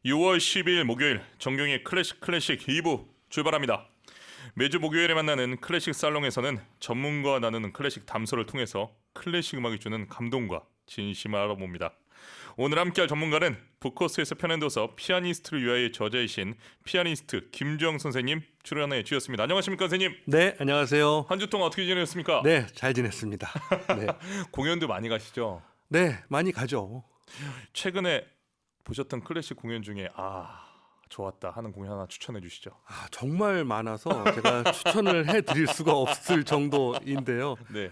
6월 12일 목요일 정경의 클래식 2부 출발합니다. 매주 목요일에 만나는 클래식 살롱에서는 전문가와 나누는 클래식 담소를 통해서 클래식 음악이 주는 감동과 진심을 알아봅니다. 오늘 함께할 전문가는 북코스에서 펴낸도서 피아니스트를 위하여 저자이신 피아니스트 김주영 선생님 출연해 주셨습니다. 안녕하십니까 선생님? 네, 안녕하세요. 한 주 동안 어떻게 지내셨습니까? 네, 잘 지냈습니다. 네, 공연도 많이 가시죠? 네, 많이 가죠. 최근에 보셨던 클래식 공연 중에 좋았다 하는 공연 하나 추천해 주시죠. 정말 많아서 제가 추천을 해드릴 수가 없을 정도인데요. 네.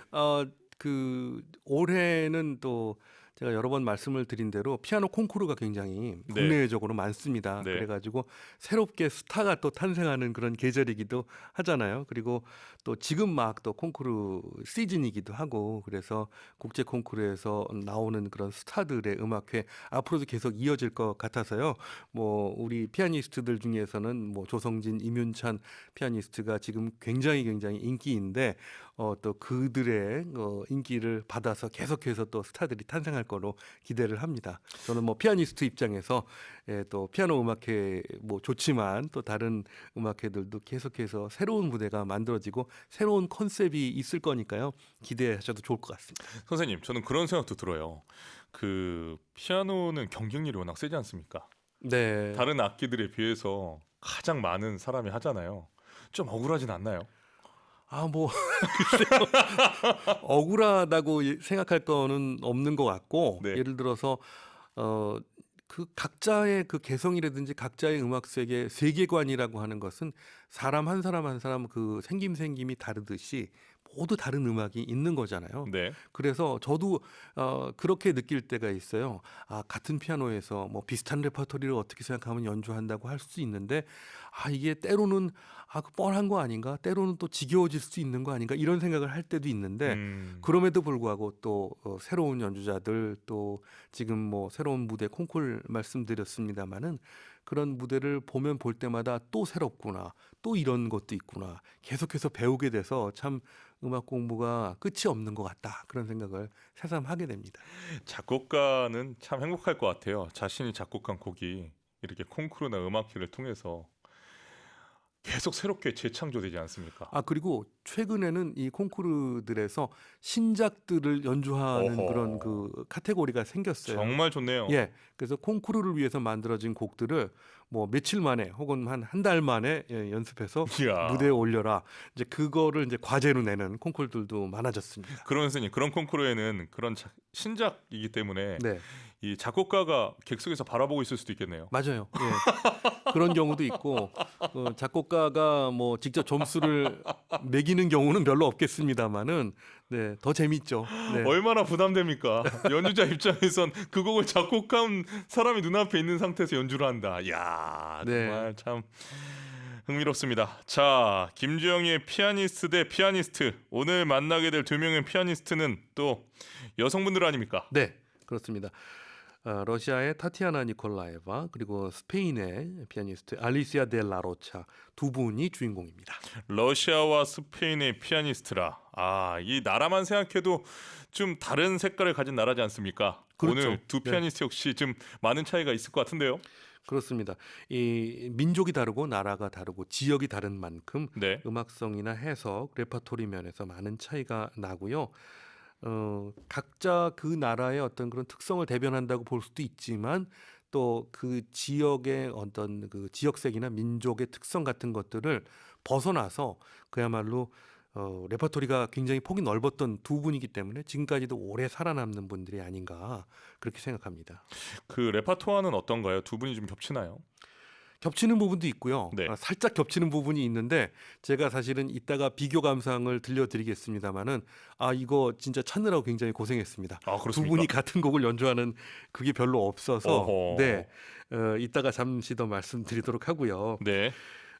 올해는 또 제가 여러 번 말씀을 드린 대로 피아노 콩쿠르가 굉장히 네. 국내적으로 많습니다. 네. 그래가지고 새롭게 스타가 또 탄생하는 그런 계절이기도 하잖아요. 그리고 또 지금 막 또 콩쿠르 시즌이기도 하고 그래서 국제 콩쿠르에서 나오는 그런 스타들의 음악회 앞으로도 계속 이어질 것 같아서요. 뭐 우리 피아니스트들 중에서는 뭐 조성진, 임윤찬 피아니스트가 지금 굉장히 인기인데 또 그들의 인기를 받아서 계속해서 또 스타들이 탄생할 거로 기대를 합니다. 저는 뭐 피아니스트 입장에서 또 피아노 음악회 뭐 좋지만 또 다른 음악회들도 계속해서 새로운 무대가 만들어지고 새로운 컨셉이 있을 거니까요. 기대하셔도 좋을 것 같습니다. 선생님, 저는 그런 생각도 들어요. 그 피아노는 경쟁률이 워낙 세지 않습니까? 네. 다른 악기들에 비해서 가장 많은 사람이 하잖아요. 좀 억울하진 않나요? 뭐 글쎄요. 억울하다고 생각할 거는 없는 것 같고 네. 예를 들어서 그 각자의 그 개성이라든지 각자의 음악 세계관이라고 하는 것은 사람 한 사람 그 생김이 다르듯이 모두 다른 음악이 있는 거잖아요. 네. 그래서 저도 그렇게 느낄 때가 있어요. 같은 피아노에서 뭐 비슷한 레퍼토리를 어떻게 생각하면 연주한다고 할 수 있는데 이게 때로는 그 뻔한 거 아닌가? 때로는 또 지겨워질 수 있는 거 아닌가? 이런 생각을 할 때도 있는데 그럼에도 불구하고 또 새로운 연주자들 또 지금 뭐 새로운 무대 콩쿨 말씀드렸습니다마는 그런 무대를 보면 볼 때마다 또 새롭구나. 또 이런 것도 있구나. 계속해서 배우게 돼서 참 음악 공부가 끝이 없는 것 같다. 그런 생각을 새삼 하게 됩니다. 작곡가는 참 행복할 것 같아요. 자신이 작곡한 곡이 이렇게 콩쿠르나 음악회를 통해서 계속 새롭게 재창조되지 않습니까? 그리고 최근에는 이 콩쿠르들에서 신작들을 연주하는 어허. 그런 그 카테고리가 생겼어요. 정말 좋네요. 예. 그래서 콩쿠르를 위해서 만들어진 곡들을 뭐 며칠 만에 혹은 한 달 만에 연습해서 이야. 무대에 올려라. 이제 그거를 이제 과제로 내는 콩쿠르들도 많아졌습니다. 그런 선생님, 그런 콩쿠르에는 그런 신작이기 때문에 네. 이 작곡가가 객석에서 바라보고 있을 수도 있겠네요. 맞아요. 예. 그런 경우도 있고 작곡가가 뭐 직접 점수를 매기는 경우는 별로 없겠습니다만은 네, 더 재밌죠. 네. 얼마나 부담됩니까? 연주자 입장에선 그 곡을 작곡한 사람이 눈앞에 있는 상태에서 연주를 한다. 이야, 네. 정말 참 흥미롭습니다. 자, 김주영의 피아니스트 대 피아니스트. 오늘 만나게 될 두 명의 피아니스트는 또 여성분들 아닙니까? 네, 그렇습니다. 러시아의 타티아나 니콜라에바 그리고 스페인의 피아니스트 알리시아 델 라로차 두 분이 주인공입니다. 러시아와 스페인의 피아니스트라. 이 나라만 생각해도 좀 다른 색깔을 가진 나라지 않습니까? 그렇죠. 오늘 두 피아니스트 역시 좀 많은 차이가 있을 것 같은데요. 그렇습니다. 이 민족이 다르고 나라가 다르고 지역이 다른 만큼 네. 음악성이나 해석, 레퍼토리 면에서 많은 차이가 나고요. 각자 그 나라의 어떤 그런 특성을 대변한다고 볼 수도 있지만 또 그 지역의 어떤 그 지역색이나 민족의 특성 같은 것들을 벗어나서 그야말로 레퍼토리가 굉장히 폭이 넓었던 두 분이기 때문에 지금까지도 오래 살아남는 분들이 아닌가 그렇게 생각합니다. 그 레파토아는 어떤가요? 두 분이 좀 겹치나요? 겹치는 부분도 있고요. 네. 살짝 겹치는 부분이 있는데 제가 사실은 이따가 비교 감상을 들려드리겠습니다만은 이거 진짜 찾느라고 굉장히 고생했습니다. 두 그렇습니까? 분이 같은 곡을 연주하는 그게 별로 없어서 어허. 네, 이따가 잠시 더 말씀드리도록 하고요. 네.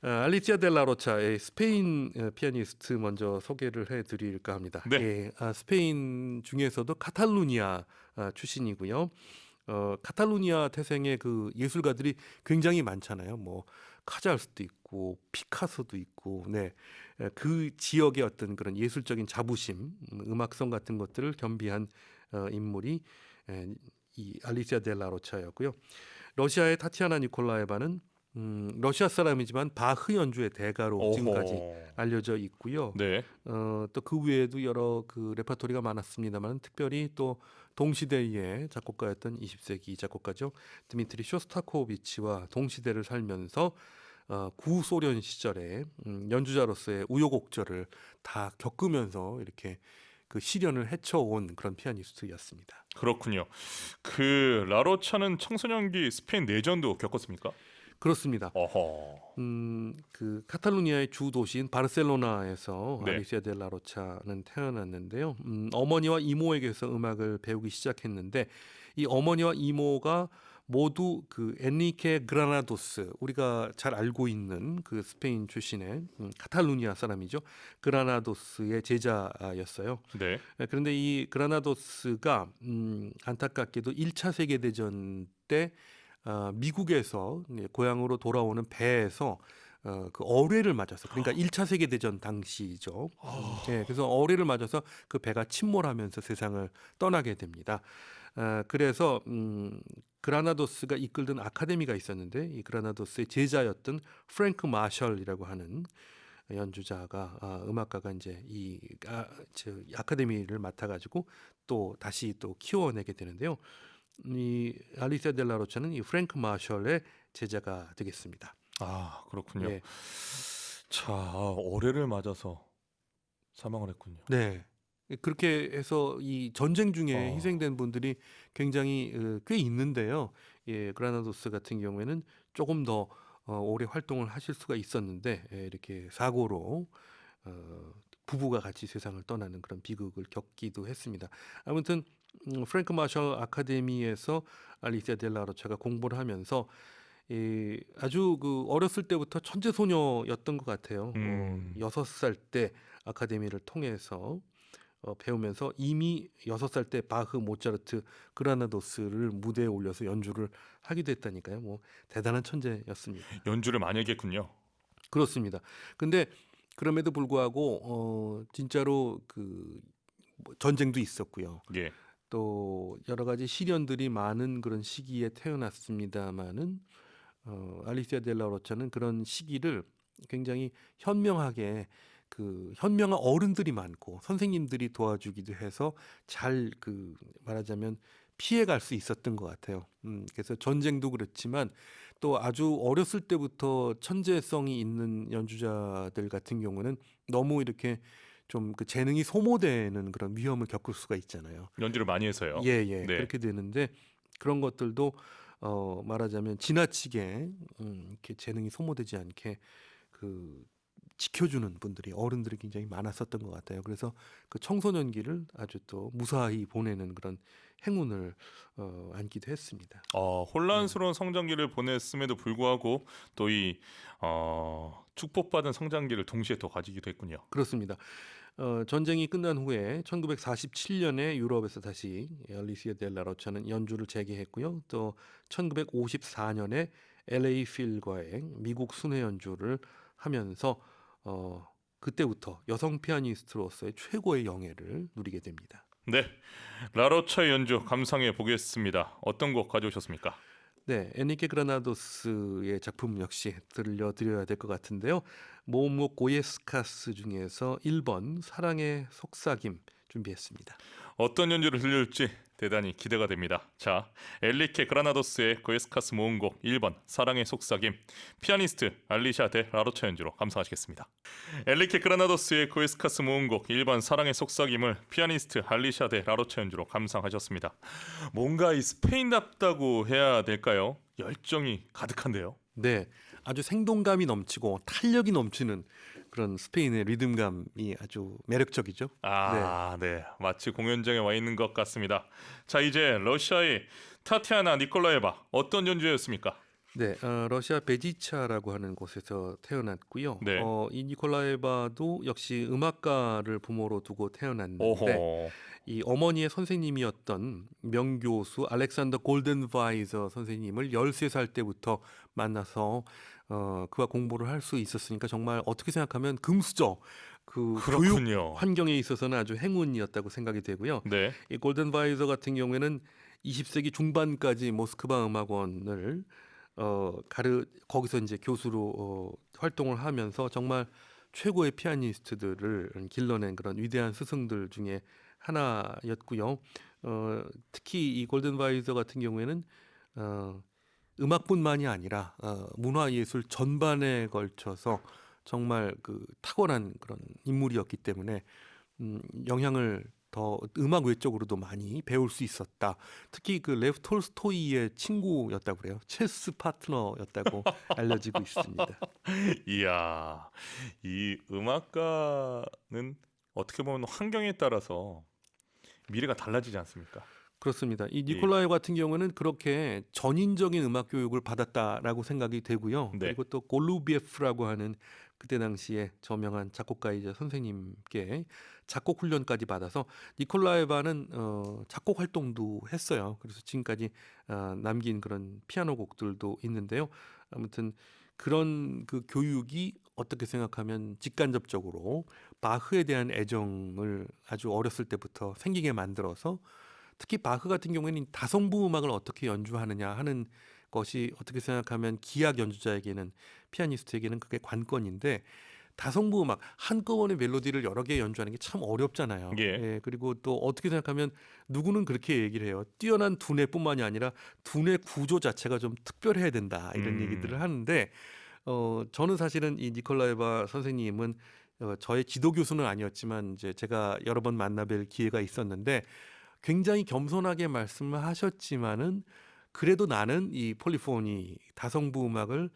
알리시아 델 라로차의 스페인 피아니스트 먼저 소개를 해드릴까 합니다. 네. 스페인 중에서도 카탈루니아 출신이고요. 카탈루니아 태생의 그 예술가들이 굉장히 많잖아요. 뭐 카잘스도 있고 피카소도 있고, 네, 그 지역의 어떤 그런 예술적인 자부심, 음악성 같은 것들을 겸비한 인물이 이 알리시아 델 라로차였고요. 러시아의 타티아나 니콜라에바는 러시아 사람이지만 바흐 연주의 대가로 지금까지 오호. 알려져 있고요. 네. 또 그 외에도 여러 그 레퍼토리가 많았습니다만 특별히 또 동시대의 작곡가였던 20세기 작곡가죠. 드미트리 쇼스타코비치와 동시대를 살면서 구소련 시절에 연주자로서의 우여곡절을 다 겪으면서 이렇게 그 시련을 헤쳐온 그런 피아니스트였습니다. 그렇군요. 그 라로차는 청소년기 스페인 내전도 겪었습니까? 그렇습니다. 어허. 그 카탈루니아의 주 도시인 바르셀로나에서 네. 알리시아 델 라로차는 태어났는데요. 어머니와 이모에게서 음악을 배우기 시작했는데 이 어머니와 이모가 모두 그 엔리케 그라나도스, 우리가 잘 알고 있는 그 스페인 출신의 카탈루니아 사람이죠. 그라나도스의 제자였어요. 네. 그런데 이 그라나도스가 안타깝게도 1차 세계 대전 때 미국에서 고향으로 돌아오는 배에서 그 어뢰를 맞아서, 그러니까 1차 세계 대전 당시죠. 예, 그래서 어뢰를 맞아서 그 배가 침몰하면서 세상을 떠나게 됩니다. 그래서 그라나도스가 이끌던 아카데미가 있었는데 이 그라나도스의 제자였던 프랭크 마셜이라고 하는 연주자가 음악가가 이제 이 아카데미를 맡아가지고 또 다시 또 키워내게 되는데요. 이 알리시아 델 라로차는 이 프랭크 마셜의 제자가 되겠습니다. 아, 그렇군요. 예. 자, 어뢰를 맞아서 사망을 했군요. 네. 그렇게 해서 이 전쟁 중에 어. 희생된 분들이 굉장히 꽤 있는데요. 예, 그라나도스 같은 경우에는 조금 더 오래 활동을 하실 수가 있었는데 이렇게 사고로 부부가 같이 세상을 떠나는 그런 비극을 겪기도 했습니다. 아무튼 프랭크 마셜 아카데미에서 알리시아 델 라로차가 공부를 하면서 아주 그 어렸을 때부터 천재 소녀였던 것 같아요. 6살 때 아카데미를 통해서 배우면서 이미 6살 때 바흐, 모차르트, 그라나도스를 무대에 올려서 연주를 하기도 했다니까요. 뭐 대단한 천재였습니다. 연주를 많이 했겠군요. 그렇습니다. 근데 그럼에도 불구하고 진짜로 뭐 전쟁도 있었고요. 예. 또 여러 가지 시련들이 많은 그런 시기에 태어났습니다마는 알리시아 델 라로차는 그런 시기를 굉장히 현명하게, 그 현명한 어른들이 많고 선생님들이 도와주기도 해서 잘 말하자면 피해갈 수 있었던 것 같아요. 그래서 전쟁도 그렇지만 또 아주 어렸을 때부터 천재성이 있는 연주자들 같은 경우는 너무 이렇게 좀 그 재능이 소모되는 그런 위험을 겪을 수가 있잖아요. 연주를 많이 해서요. 예, 네. 그렇게 되는데 그런 것들도 말하자면 지나치게 이렇게 재능이 소모되지 않게 지켜주는 분들이, 어른들이 굉장히 많았었던 것 같아요. 그래서 그 청소년기를 아주 또 무사히 보내는 그런 행운을 안기도 했습니다. 혼란스러운 성장기를 보냈음에도 불구하고 또 이 축복받은 성장기를 동시에 또 가지기도 했군요. 그렇습니다. 전쟁이 끝난 후에 1947년에 유럽에서 다시 알리시아 델 라로차는 연주를 재개했고요. 또 1954년에 LA 필과의 미국 순회 연주를 하면서 그때부터 여성 피아니스트로서의 최고의 영예를 누리게 됩니다. 네, 라로차의 연주 감상해 보겠습니다. 어떤 곡 가져오셨습니까? 네, 에니케 그라나도스의 작품 역시 들려드려야 될 것 같은데요. 모음곡 고예스카스 중에서 1번 사랑의 속삭임 준비했습니다. 어떤 연주를 들려줄지 대단히 기대가 됩니다. 자, 엘리케 그라나도스의 고에스카스 모음곡 1번 사랑의 속삭임, 피아니스트 알리샤 데 라로차 연주로 감상하시겠습니다. 엘리케 그라나도스의 고에스카스 모음곡 1번 사랑의 속삭임을 피아니스트 알리샤 데 라로차 연주로 감상하셨습니다. 뭔가 이 스페인답다고 해야 될까요? 열정이 가득한데요. 네, 아주 생동감이 넘치고 탄력이 넘치는 그런 스페인의 리듬감이 아주 매력적이죠. 네. 마치 공연장에 와 있는 것 같습니다. 자, 이제 러시아의 타티아나 니콜라에바 어떤 연주였습니까? 네, 러시아 베지차라고 하는 곳에서 태어났고요. 네. 이 니콜라에바도 역시 음악가를 부모로 두고 태어났는데 오호. 이 어머니의 선생님이었던 명교수 알렉산더 골든바이저 선생님을 13살 때부터 만나서 그와 공부를 할 수 있었으니까 정말 어떻게 생각하면 금수저, 그 교육 그렇군요. 환경에 있어서는 아주 행운이었다고 생각이 되고요. 네. 이 골든바이저 같은 경우에는 20세기 중반까지 모스크바 음악원을 거기서 이제 교수로 활동을 하면서 정말 최고의 피아니스트들을 길러낸 그런 위대한 스승들 중에 하나였고요. 특히 이 골든 바이저 같은 경우에는 음악뿐만이 아니라 문화예술 전반에 걸쳐서 정말 그 탁월한 그런 인물이었기 때문에 영향을 더 음악 외적으로도 많이 배울 수 있었다. 특히 그 레프 톨스토이의 친구였다고 그래요. 체스 파트너였다고 알려지고 있습니다. 이야, 이 음악가는 어떻게 보면 환경에 따라서 미래가 달라지지 않습니까? 그렇습니다. 이 예. 니콜라이 같은 경우는 그렇게 전인적인 음악 교육을 받았다라고 생각이 되고요. 네. 그리고 또 골루비에프라고 하는 그때 당시에 저명한 작곡가이자 선생님께 작곡 훈련까지 받아서 니콜라에바는 작곡 활동도 했어요. 그래서 지금까지 남긴 그런 피아노 곡들도 있는데요. 아무튼 그런 그 교육이 어떻게 생각하면 직간접적으로 바흐에 대한 애정을 아주 어렸을 때부터 생기게 만들어서 특히 바흐 같은 경우에는 다성부 음악을 어떻게 연주하느냐 하는 것이 어떻게 생각하면 기악 연주자에게는 피아니스트에게는 그게 관건인데 다성부 음악 한꺼번에 멜로디를 여러 개 연주하는 게 참 어렵잖아요. 예. 예, 그리고 또 어떻게 생각하면 누구는 그렇게 얘기를 해요. 뛰어난 두뇌뿐만이 아니라 두뇌 구조 자체가 좀 특별해야 된다 이런 얘기들을 하는데 저는 사실은 이 니콜라에바 선생님은 저의 지도 교수는 아니었지만 이제 제가 여러 번 만나뵐 기회가 있었는데 굉장히 겸손하게 말씀을 하셨지만은 그래도 나는 이 폴리포니 다성부 음악을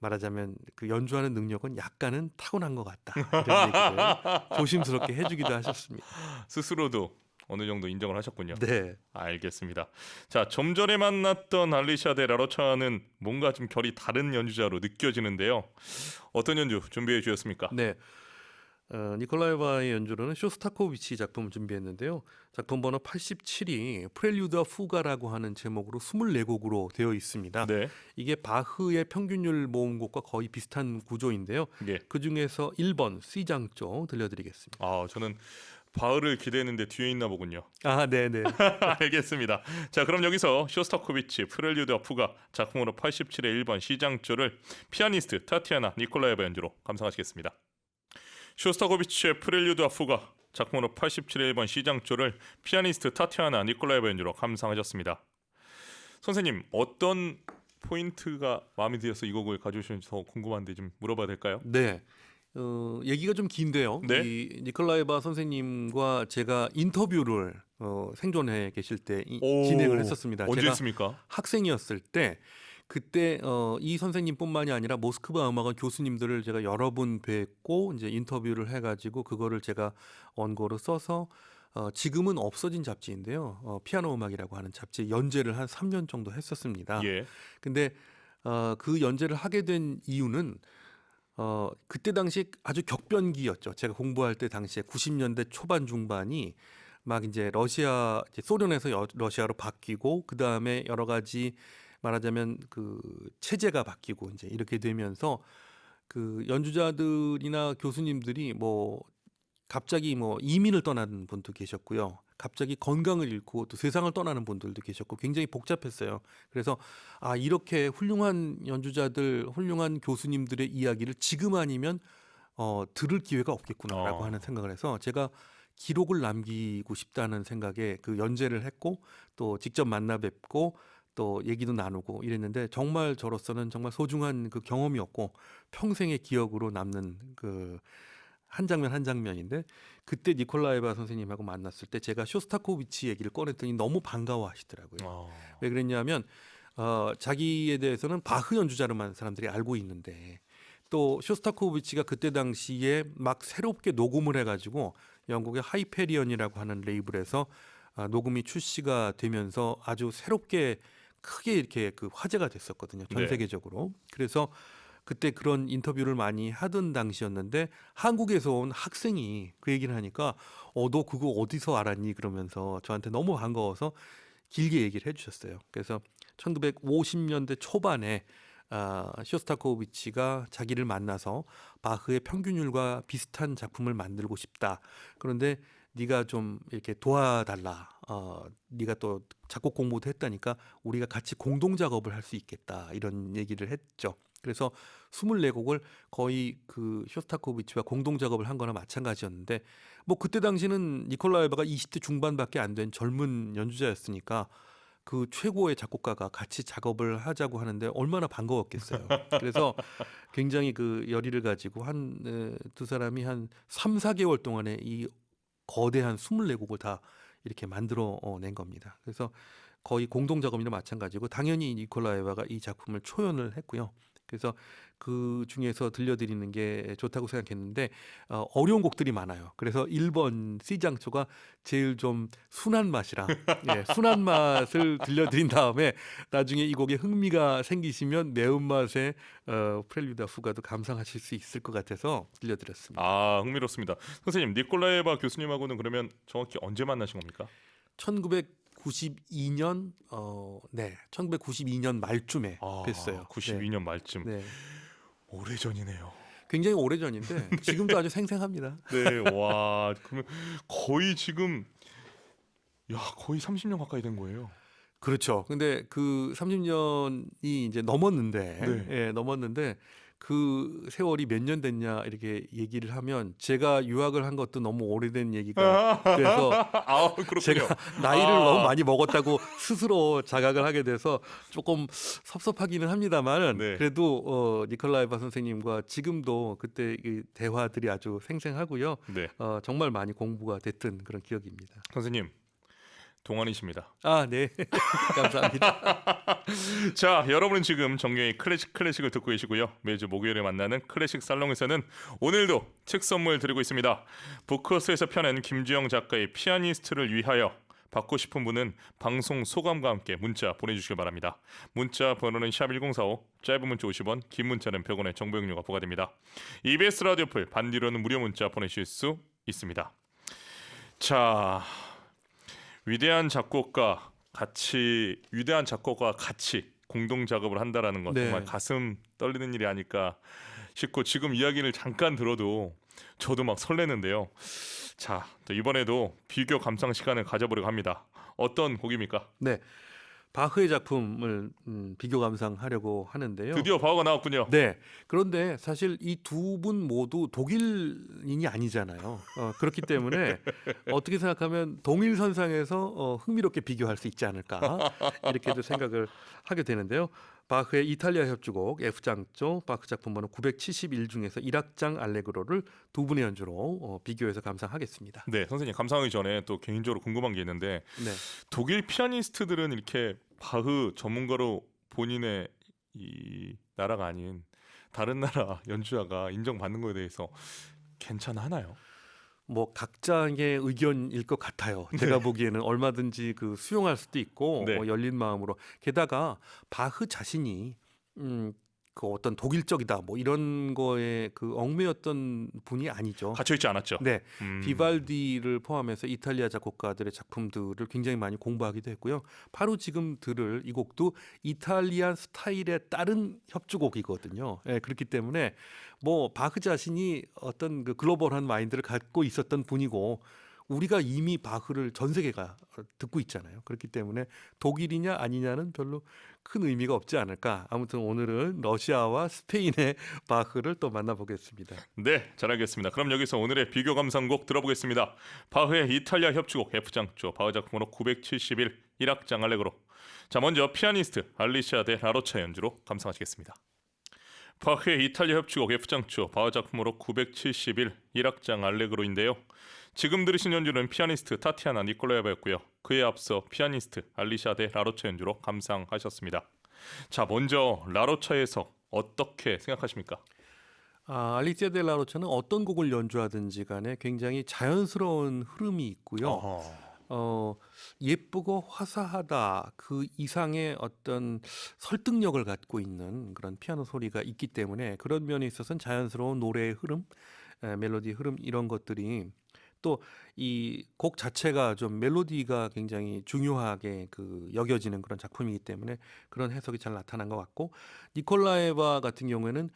말하자면 그 연주하는 능력은 약간은 타고난 것 같다 이런 얘기를 조심스럽게 해주기도 하셨습니다. 스스로도 어느 정도 인정을 하셨군요. 네, 알겠습니다. 자, 좀 전에 만났던 알리샤 데 라로차는 뭔가 좀 결이 다른 연주자로 느껴지는데요. 어떤 연주 준비해 주셨습니까? 네. 니콜라에바의 연주로는 쇼스타코비치 작품을 준비했는데요. 작품 번호 87이 프렐류드와 푸가라고 하는 제목으로 24곡으로 되어 있습니다. 네. 이게 바흐의 평균율 모음곡과 거의 비슷한 구조인데요. 예. 그 중에서 1번 C장조 들려드리겠습니다. 아, 저는 바흐를 기대했는데 뒤에 있나 보군요. 아, 네네. 알겠습니다. 자, 그럼 여기서 쇼스타코비치 프렐류드와 푸가 작품으로 87의 1번 C장조를 피아니스트 타티아나 니콜라에바 연주로 감상하시겠습니다. 쇼스타코비치의 프렐류드와 푸가 작품으로 87의 1번 C장조를 피아니스트 타티아나 니콜라에바 연주로 감상하셨습니다. 선생님, 어떤 포인트가 마음에 들어서 이 곡을 가져오셨는지 더 궁금한데 좀 물어봐도 될까요? 네. 얘기가 좀 긴데요. 네. 이 니콜라에바 선생님과 제가 인터뷰를 생존해 계실 때 진행을 했었습니다. 언제 제가 했습니까? 학생이었을 때 그때 이 선생님뿐만이 아니라 모스크바 음악원 교수님들을 제가 여러 분 뵙고 이제 인터뷰를 해가지고 그거를 제가 원고로 써서 지금은 없어진 잡지인데요. 피아노 음악이라고 하는 잡지에 연재를 한 3년 정도 했었습니다. 예. 근데 그 연재를 하게 된 이유는 그때 당시 아주 격변기였죠. 제가 공부할 때 당시에 90년대 초반 중반이 막 이제 소련에서 러시아로 바뀌고 그 다음에 여러 가지 말하자면 그 체제가 바뀌고 이제 이렇게 되면서 그 연주자들이나 교수님들이 뭐 갑자기 뭐 이민을 떠나는 분도 계셨고요. 갑자기 건강을 잃고 또 세상을 떠나는 분들도 계셨고 굉장히 복잡했어요. 그래서 이렇게 훌륭한 연주자들, 훌륭한 교수님들의 이야기를 지금 아니면 들을 기회가 없겠구나라고 하는 생각을 해서 제가 기록을 남기고 싶다는 생각에 그 연재를 했고 또 직접 만나 뵙고 또 얘기도 나누고 이랬는데 정말 저로서는 정말 소중한 그 경험이었고 평생의 기억으로 남는 그 한 장면 한 장면인데 그때 니콜라에바 선생님하고 만났을 때 제가 쇼스타코비치 얘기를 꺼냈더니 너무 반가워하시더라고요. 왜 그랬냐면 자기에 대해서는 바흐 연주자로만 사람들이 알고 있는데 또 쇼스타코비치가 그때 당시에 막 새롭게 녹음을 해가지고 영국의 하이페리언이라고 하는 레이블에서 녹음이 출시가 되면서 아주 새롭게 크게 이렇게 그 화제가 됐었거든요. 전 네. 세계적으로. 그래서 그때 그런 인터뷰를 많이 하던 당시였는데 한국에서 온 학생이 그 얘기를 하니까 너 그거 어디서 알았니? 그러면서 저한테 너무 반가워서 길게 얘기를 해주셨어요. 그래서 1950년대 초반에 쇼스타코비치가 자기를 만나서 바흐의 평균율과 비슷한 작품을 만들고 싶다. 그런데 네가 좀 이렇게 도와달라. 네가 또 작곡 공부도 했다니까 우리가 같이 공동 작업을 할 수 있겠다. 이런 얘기를 했죠. 그래서 24곡을 거의 그 쇼스타코비치와 공동 작업을 한 거나 마찬가지였는데 뭐 그때 당시는 니콜라예바가 20대 중반밖에 안 된 젊은 연주자였으니까 그 최고의 작곡가가 같이 작업을 하자고 하는데 얼마나 반가웠겠어요. 그래서 굉장히 그 열의를 가지고 두 사람이 한 3, 4개월 동안에 이 거대한 24곡을 다 이렇게 만들어 낸 겁니다. 그래서 거의 공동 작업이나 마찬가지고 당연히 니콜라예바가 이 작품을 초연을 했고요. 그래서 그 중에서 들려드리는 게 좋다고 생각했는데 어려운 곡들이 많아요. 그래서 1번 C장초가 제일 좀 순한 맛이라 순한 맛을 들려드린 다음에 나중에 이 곡에 흥미가 생기시면 매운맛의 프렐류다 후가도 감상하실 수 있을 것 같아서 들려드렸습니다. 아, 흥미롭습니다. 선생님, 니콜라예바 교수님하고는 그러면 정확히 언제 만나신 겁니까? 1992년 1992년 말쯤에 뵀어요. 92년 말쯤. 네. 오래전이네요. 굉장히 오래전인데 지금도 아주 생생합니다. 네, 와, 그러면 거의 지금 거의 30년 가까이 된 거예요. 그렇죠. 근데 그 30년이 이제 넘었는데 넘었는데 그 세월이 몇 년 됐냐 이렇게 얘기를 하면 제가 유학을 한 것도 너무 오래된 얘기가 돼서 그렇군요. 제가 나이를 너무 많이 먹었다고 스스로 자각을 하게 돼서 조금 섭섭하기는 합니다만 네. 그래도 니콜라예바 선생님과 지금도 그때 이 대화들이 아주 생생하고요. 네, 정말 많이 공부가 됐던 그런 기억입니다. 선생님 동안이십니다. 네. 감사합니다. 자, 여러분은 지금 정경의 클래식을 듣고 계시고요. 매주 목요일에 만나는 클래식 살롱에서는 오늘도 책 선물 드리고 있습니다. 부크어스에서 펴낸 김주영 작가의 피아니스트를 위하여 받고 싶은 분은 방송 소감과 함께 문자 보내주시기 바랍니다. 문자 번호는 샵1045, 짧은 문자 50원, 긴 문자는 100원의 정보 용료가 부과됩니다. EBS 라디오풀 반디로는 무료 문자 보내실 수 있습니다. 자, 위대한 작곡가 같이 공동 작업을 한다라는 건 네. 정말 가슴 떨리는 일이 아닐까 싶고 지금 이야기를 잠깐 들어도 저도 막 설레는데요. 자, 또 이번에도 비교 감상 시간을 가져보려고 합니다. 어떤 곡입니까? 네. 바흐의 작품을 비교 감상하려고 하는데요. 드디어 바흐가 나왔군요. 네. 그런데 사실 이 두 분 모두 독일인이 아니잖아요. 그렇기 때문에 어떻게 생각하면 동일선상에서 흥미롭게 비교할 수 있지 않을까 이렇게도 생각을 하게 되는데요. 바흐의 이탈리아 협주곡 F장조 바흐 작품 번호 971 중에서 1악장 알레그로를 두 분의 연주로 비교해서 감상하겠습니다. 네, 선생님 감상하기 전에 또 개인적으로 궁금한 게 있는데 네. 독일 피아니스트들은 이렇게 바흐 전문가로 본인의 이 나라가 아닌 다른 나라 연주자가 인정받는 거에 대해서 괜찮아하나요? 뭐 각자의 의견일 것 같아요. 제가 보기에는 얼마든지 그 수용할 수도 있고 네. 열린 마음으로. 게다가 바흐 자신이 그 어떤 독일적이다 뭐 이런 거에 그 얽매였던 분이 아니죠. 갇혀 있지 않았죠. 네, 비발디를 포함해서 이탈리아 작곡가들의 작품들을 굉장히 많이 공부하기도 했고요. 바로 지금 들을 이 곡도 이탈리안 스타일에 따른 협주곡이거든요. 그렇기 때문에 뭐 바흐 자신이 어떤 그 글로벌한 마인드를 갖고 있었던 분이고 우리가 이미 바흐를 전 세계가 듣고 있잖아요. 그렇기 때문에 독일이냐 아니냐는 별로 큰 의미가 없지 않을까. 아무튼 오늘은 러시아와 스페인의 바흐를 또 만나보겠습니다. 네, 잘 알겠습니다. 그럼 여기서 오늘의 비교 감상곡 들어보겠습니다. 바흐의 이탈리아 협주곡 F장조 바흐 작품으로 971 1악장 알레그로. 자, 먼저 피아니스트 알리시아 데 라로차 연주로 감상하시겠습니다. 바흐의 이탈리아 협주곡 F장조 바흐 작품으로 971 1악장 알레그로인데요. 지금 들으신 연주는 피아니스트 타티아나 니콜라예바였고요. 그에 앞서 피아니스트 알리샤 데 라로차 연주로 감상하셨습니다. 자, 먼저 라로차에서 어떻게 생각하십니까? 알리시아 델 라로차는 어떤 곡을 연주하든지 간에 굉장히 자연스러운 흐름이 있고요. 예쁘고 화사하다 그 이상의 어떤 설득력을 갖고 있는 그런 피아노 소리가 있기 때문에 그런 면에 있어서는 자연스러운 노래의 흐름, 멜로디 흐름 이런 것들이 또 이 곡 자체가 좀 멜로디가 굉장히 중요하게 그 여겨지는 그런 작품이기 때문에 그런 해석이 잘 나타난 것 같고 니콜라예바 같은 경우에는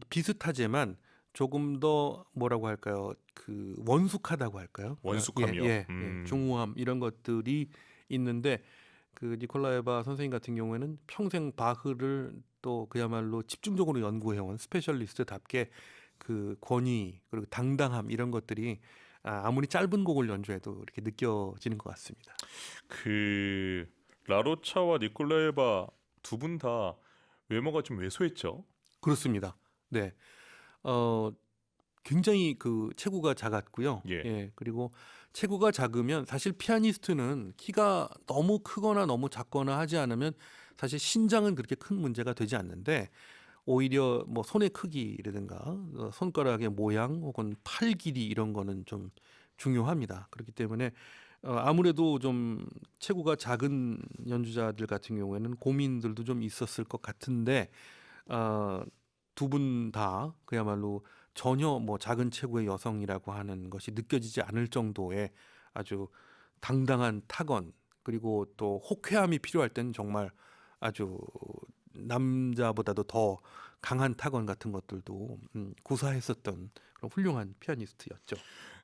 비슷하지만 조금 더 뭐라고 할까요? 그 원숙하다고 할까요? 원숙함이요? 중후함 이런 것들이 있는데 그 니콜라에바 선생님 같은 경우에는 평생 바흐를 또 그야말로 집중적으로 연구해온 스페셜리스트답게 그 권위 그리고 당당함 이런 것들이 아무리 짧은 곡을 연주해도 이렇게 느껴지는 것 같습니다. 그 라로차와 니콜라에바 두 분 다 외모가 좀 왜소했죠? 그렇습니다. 네. 어, 굉장히 그 체구가 작았고요. 예. 예, 그리고 체구가 작으면 사실 피아니스트는 키가 너무 크거나 너무 작거나 하지 않으면 사실 신장은 그렇게 큰 문제가 되지 않는데 오히려 뭐 손의 크기라든가 손가락의 모양 혹은 팔 길이 이런 거는 좀 중요합니다. 그렇기 때문에 아무래도 좀 체구가 작은 연주자들 같은 경우에는 고민들도 좀 있었을 것 같은데 두 분 다 그야말로 전혀 뭐 작은 체구의 여성이라고 하는 것이 느껴지지 않을 정도의 아주 당당한 타건 그리고 또 호쾌함이 필요할 때는 정말 아주 남자보다도 더 강한 타건 같은 것들도 구사했었던 그런 훌륭한 피아니스트였죠.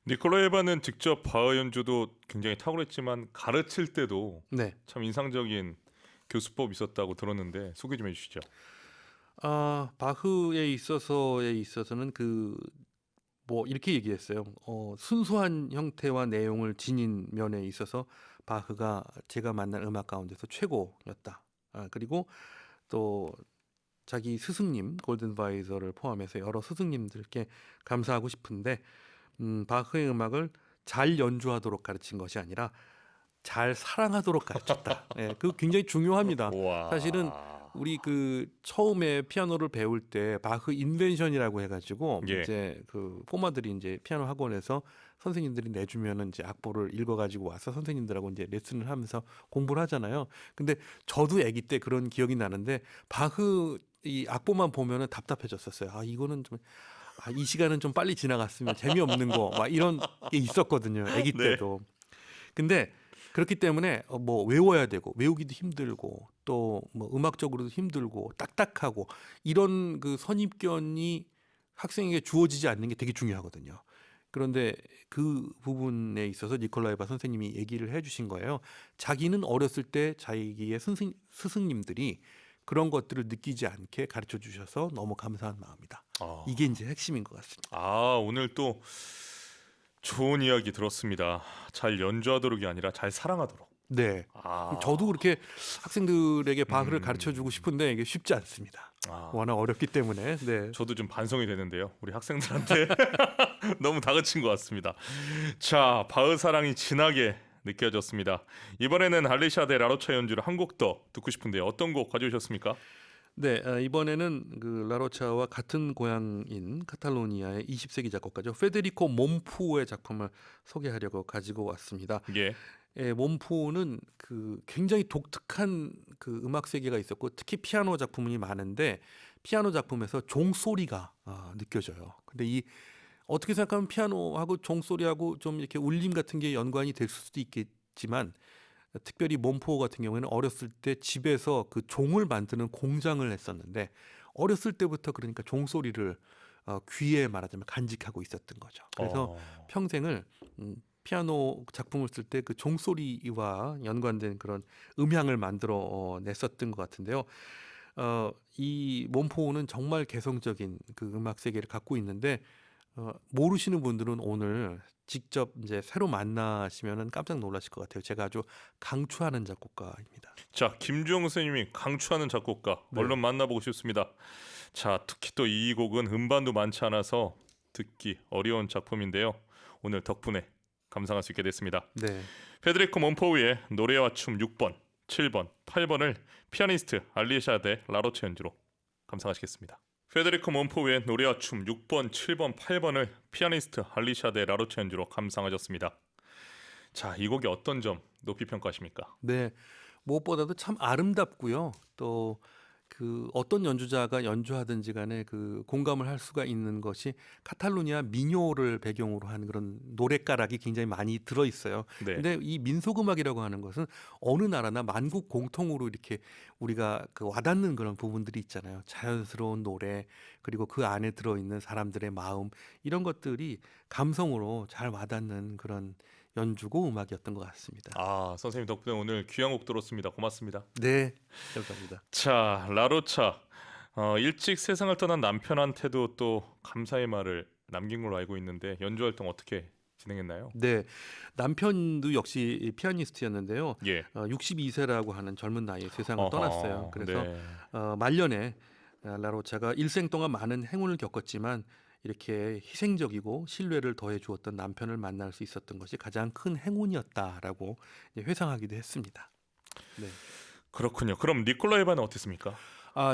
니콜라에바는 직접 바흐 연주도 굉장히 탁월했지만 가르칠 때도 네. 참 인상적인 교수법이 있었다고 들었는데 소개 좀 해주시죠. 바흐에 있어서는 그 뭐 이렇게 얘기했어요. 순수한 형태와 내용을 지닌 면에 있어서 바흐가 제가 만난 음악 가운데서 최고였다. 그리고 또 자기 스승님 골든바이저를 포함해서 여러 스승님들께 감사하고 싶은데 바흐의 음악을 잘 연주하도록 가르친 것이 아니라 잘 사랑하도록 가르쳤다. 예, 그 굉장히 중요합니다. 와. 사실은 우리 그 처음에 피아노를 배울 때 바흐 인벤션이라고 해가지고 예. 이제 그 꼬마들이 이제 피아노 학원에서 선생님들이 내주면은 이제 악보를 읽어가지고 와서 선생님들하고 이제 레슨을 하면서 공부를 하잖아요. 근데 저도 아기 때 그런 기억이 나는데 바흐 이 악보만 보면은 답답해졌었어요. 이거는 좀 이 시간은 좀 빨리 지나갔으면 재미없는 거 막 이런 게 있었거든요. 아기 네. 때도. 근데 그렇기 때문에 뭐 외워야 되고 외우기도 힘들고 또 뭐 음악적으로도 힘들고 딱딱하고 이런 그 선입견이 학생에게 주어지지 않는 게 되게 중요하거든요. 그런데 그 부분에 있어서 니콜라이바 선생님이 얘기를 해주신 거예요. 자기는 어렸을 때 자기의 스승님들이 그런 것들을 느끼지 않게 가르쳐 주셔서 너무 감사한 마음이다. 이게 이제 핵심인 것 같습니다. 오늘 또 좋은 이야기 들었습니다. 잘 연주하도록이 아니라 잘 사랑하도록. 네. 저도 그렇게 학생들에게 바흐를 가르쳐 주고 싶은데 이게 쉽지 않습니다. 워낙 어렵기 때문에. 네. 저도 좀 반성이 되는데요. 우리 학생들한테 너무 다그친 것 같습니다. 자, 바흐 사랑이 진하게 느껴졌습니다. 이번에는 알리샤 데 라로차 연주를 한 곡 더 듣고 싶은데요. 어떤 곡 가져오셨습니까? 네, 이번에는 그 라로차와 같은 고향인 카탈로니아의 20세기 작곡가죠. 페데리코 몬푸의 작품을 소개하려고 가지고 왔습니다. 예. 몬푸는 그 굉장히 독특한 그 음악 세계가 있었고 특히 피아노 작품이 많은데 피아노 작품에서 종소리가 느껴져요. 근데 이 어떻게 생각하면 피아노하고 종소리하고 좀 이렇게 울림 같은 게 연관이 될 수도 있겠지만 특별히 몬포 같은 경우에는 어렸을 때 집에서 그 종을 만드는 공장을 했었는데 어렸을 때부터 그러니까 종소리를 귀에 말하자면 간직하고 있었던 거죠. 그래서 평생을 피아노 작품을 쓸 때 그 종소리와 연관된 그런 음향을 만들어 냈었던 것 같은데요. 이 몬포는 정말 개성적인 그 음악 세계를 갖고 있는데 모르시는 분들은 오늘 직접 이제 새로 만나시면은 깜짝 놀라실 것 같아요. 제가 아주 강추하는 작곡가입니다. 자, 김주영 선생님이 강추하는 작곡가 얼른 만나보고 싶습니다. 자, 특히 또 이 곡은 음반도 많지 않아서 듣기 어려운 작품인데요. 오늘 덕분에 감상할 수 있게 됐습니다. 네. 페데리코 몬포우의 노래와 춤 6번, 7번, 8번을 피아니스트 알리샤 데 라로차 연주로 감상하시겠습니다. 페데리코 몬포우의 노래와 춤 6번, 7번, 8번을 피아니스트 알리샤 데 라로차 연주로 감상하셨습니다. 자, 이 곡의 어떤 점 높이 평가하십니까? 네. 무엇보다도 참 아름답고요. 또 그 어떤 연주자가 연주하든지 간에 그 공감을 할 수가 있는 것이 카탈루니아 민요를 배경으로 한 그런 노랫가락이 굉장히 많이 들어 있어요. 네. 근데 이 민속 음악이라고 하는 것은 어느 나라나 만국 공통으로 이렇게 우리가 그 와닿는 그런 부분들이 있잖아요. 자연스러운 노래, 그리고 그 안에 들어 있는 사람들의 마음, 이런 것들이 감성으로 잘 와닿는 그런 연주고 음악이었던 것 같습니다. 아, 선생님 덕분에 오늘 귀한 곡 들었습니다. 고맙습니다. 네, 감사합니다. 자, 라로차. 일찍 세상을 떠난 남편한테도 또 감사의 말을 남긴 걸로 알고 있는데 연주 활동 어떻게 진행했나요? 네, 남편도 역시 피아니스트였는데요. 예. 62세라고 하는 젊은 나이에 세상을 어허, 떠났어요. 그래서 네. 말년에 라로차가 일생 동안 많은 행운을 겪었지만 이렇게 희생적이고 신뢰를 더해 주었던 남편을 만날 수 있었던 것이 가장 큰 행운이었다라고 이제 회상하기도 했습니다. 네. 그렇군요. 그럼 니콜라 이반은 어땠습니까?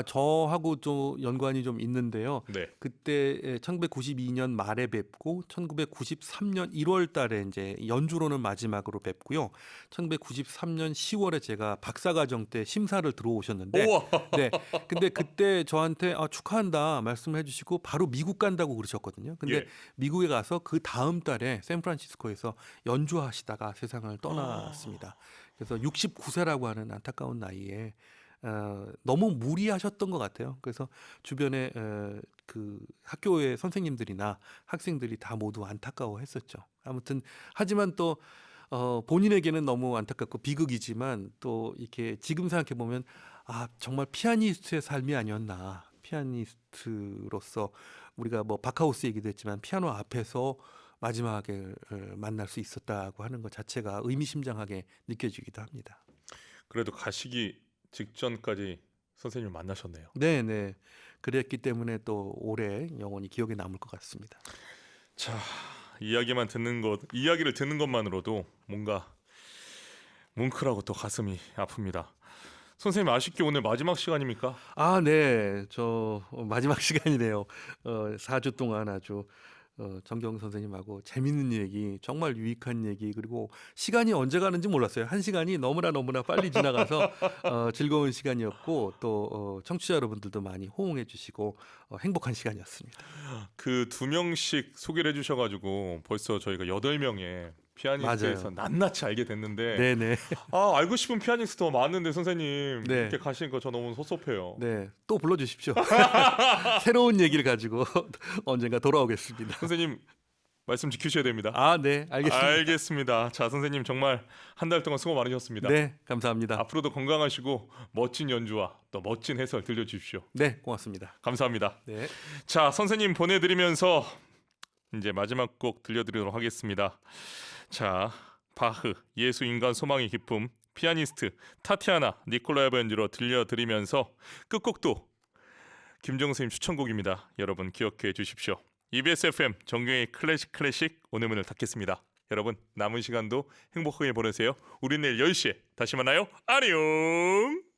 저하고 좀 연관이 좀 있는데요. 네. 그때 1992년 말에 뵙고 1993년 1월 달에 이제 연주로는 마지막으로 뵙고요. 1993년 10월에 제가 박사과정 때 심사를 들어오셨는데 우와. 네. 근데 그때 저한테 축하한다 말씀을 해주시고 바로 미국 간다고 그러셨거든요. 근데 예. 미국에 가서 그 다음 달에 샌프란시스코에서 연주하시다가 세상을 떠났습니다. 그래서 69세라고 하는 안타까운 나이에 너무 무리하셨던 것 같아요. 그래서 주변에 그 학교의 선생님들이나 학생들이 다 모두 안타까워했었죠. 아무튼 하지만 또 본인에게는 너무 안타깝고 비극이지만 또 이렇게 지금 생각해 보면 정말 피아니스트의 삶이 아니었나. 피아니스트로서 우리가 뭐 바카우스 얘기도 했지만 피아노 앞에서 마지막에 만날 수 있었다고 하는 것 자체가 의미심장하게 느껴지기도 합니다. 그래도 가시기 직전까지 선생님을 만나셨네요. 네네. 그랬기 때문에 또 오래 영원히 기억에 남을 것 같습니다. 자, 이야기를 듣는 것만으로도 뭔가 뭉클하고 또 가슴이 아픕니다. 선생님 아쉽게 오늘 마지막 시간입니까? 네. 저 마지막 시간이네요. 4주 동안 아주 정경 선생님하고 재밌는 얘기, 정말 유익한 얘기, 그리고 시간이 언제 가는지 몰랐어요. 한 시간이 너무나 빨리 지나가서 즐거운 시간이었고 또 청취자 여러분들도 많이 호응해 주시고 행복한 시간이었습니다. 그 2명씩 소개를 해주셔가지고 벌써 저희가 8명의 피아니스트에서 맞아요. 낱낱이 알게 됐는데 네네. 알고 싶은 피아니스트 더 많은데 선생님 네. 이렇게 가시니까 저 너무 섭섭해요. 네, 또 불러주십시오. 새로운 얘기를 가지고 언젠가 돌아오겠습니다. 선생님 말씀 지키셔야 됩니다. 네, 알겠습니다. 알겠습니다. 자, 선생님 정말 한 달 동안 수고 많으셨습니다. 네, 감사합니다. 앞으로도 건강하시고 멋진 연주와 또 멋진 해설 들려주십시오. 네, 고맙습니다. 감사합니다. 네. 자, 선생님 보내드리면서 이제 마지막 곡 들려드리도록 하겠습니다. 자, 바흐 예수 인간 소망의 기쁨 피아니스트 타티아나 니콜라예바 연주로 들려드리면서 끝곡도 김정우 선생님 추천곡입니다. 여러분 기억해 주십시오. EBS FM 정경의 클래식 오늘 문을 닫겠습니다. 여러분 남은 시간도 행복하게 보내세요. 우리 내일 10시에 다시 만나요. 안녕.